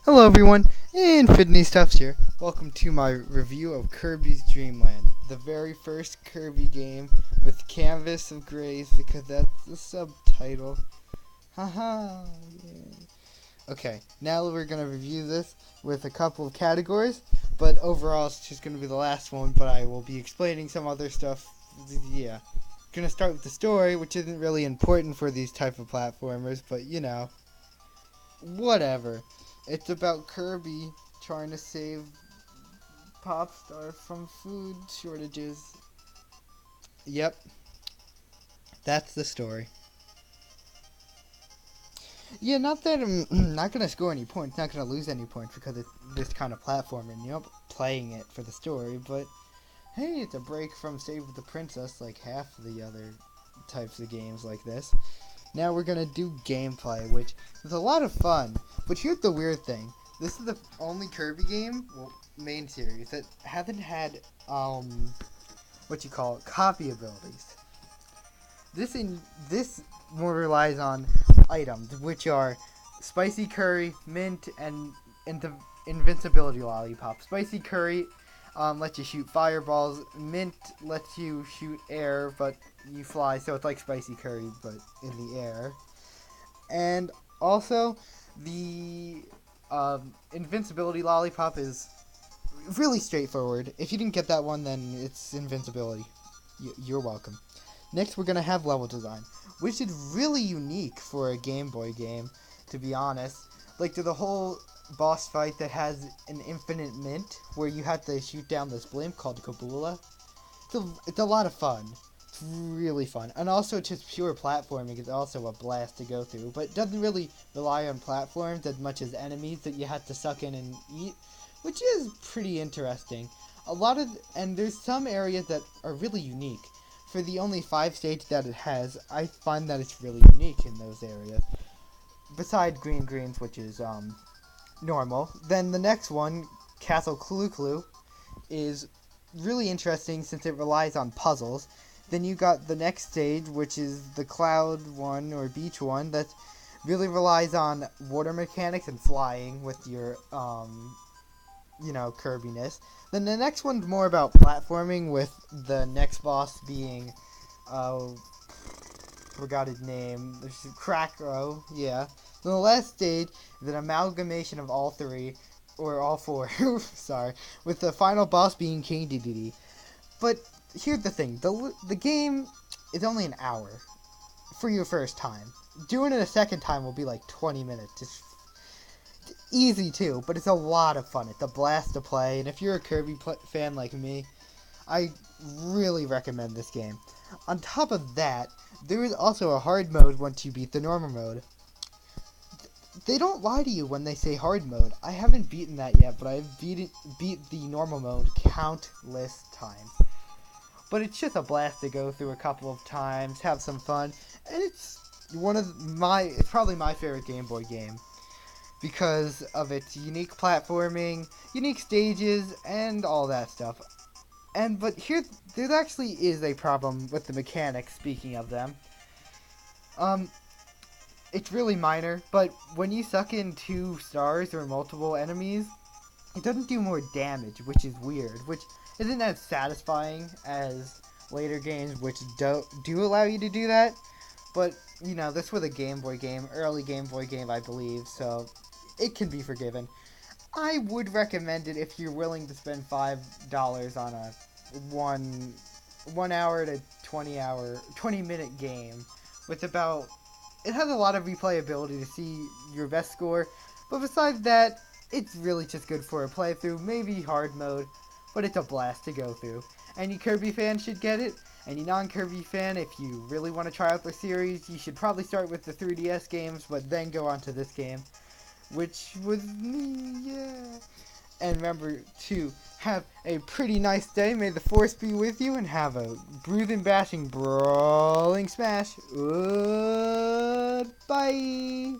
Hello everyone, Infinity Stuffs here. Welcome to my review of Kirby's Dreamland, the very first Kirby game with Canvas of Grays because that's the subtitle. Haha. Yeah. Okay, now we're going to review this with a couple of categories, but overall it's just going to be the last one, but I will be explaining some other stuff. Yeah. Going to start with the story, which isn't really important for these type of platformers, but you know, whatever. It's about Kirby trying to save Pop Star from food shortages. Yep, that's the story. Yeah, not that I'm not gonna score any points, not gonna lose any points because it's this kind of platformer and you're not playing it for the story, but hey, it's a break from Save the Princess like half the other types of games like this. Now we're gonna do gameplay, which is a lot of fun, but here's the weird thing. This is the only Kirby game, well, main series, that hasn't had, copy abilities. This more relies on items, which are Spicy Curry, Mint, and the Invincibility Lollipop. Spicy Curry lets you shoot fireballs. Mint lets you shoot air, but you fly, so it's like Spicy Curry, but in the air. And also, the Invincibility Lollipop is really straightforward. If you didn't get that one, then it's Invincibility. You're welcome. Next, we're going to have level design, which is really unique for a Game Boy game, to be honest. Like, to the whole boss fight that has an infinite mint, where you have to shoot down this blimp called Kabula. It's a lot of fun. It's really fun. And also, just pure platforming is also a blast to go through, but it doesn't really rely on platforms as much as enemies that you have to suck in and eat, which is pretty interesting. And there's some areas that are really unique. For the only 5 stages that it has, I find that it's really unique in those areas. Besides Green Greens, which is normal. Then the next one, Castle Clue Clue, is really interesting since it relies on puzzles. Then you got the next stage, which is the Cloud one or Beach one, that really relies on water mechanics and flying with your Kirbiness. Then the next one's more about platforming, with the next boss being, forgot his name, Crackro, yeah. Then the last stage is an amalgamation of all three, or all four, sorry, with the final boss being King Dedede. But here's the thing, the game is only an hour for your first time. Doing it a second time will be like 20 minutes. It's easy too, but it's a lot of fun. It's a blast to play, and if you're a Kirby fan like me, I really recommend this game. On top of that, there is also a hard mode once you beat the normal mode. They don't lie to you when they say hard mode. I haven't beaten that yet, but I've beat the normal mode countless times. But it's just a blast to go through a couple of times, have some fun, and it's probably my favorite Game Boy game, because of its unique platforming, unique stages, and all that stuff. But there actually is a problem with the mechanics, speaking of them. It's really minor, but when you suck in 2 stars or multiple enemies, it doesn't do more damage, which is weird, which isn't as satisfying as later games, which do allow you to do that. But, this was a Game Boy game, early Game Boy game, I believe, so it can be forgiven. I would recommend it if you're willing to spend $5 on a 1 hour to 20 minute game with it has a lot of replayability to see your best score, but besides that, it's really just good for a playthrough, maybe hard mode, but it's a blast to go through. Any Kirby fan should get it. Any non-Kirby fan, if you really want to try out the series, you should probably start with the 3DS games, but then go on to this game, which was me, yeah. And remember to have a pretty nice day. May the force be with you, and have a bruising, bashing, brawling smash. Bye.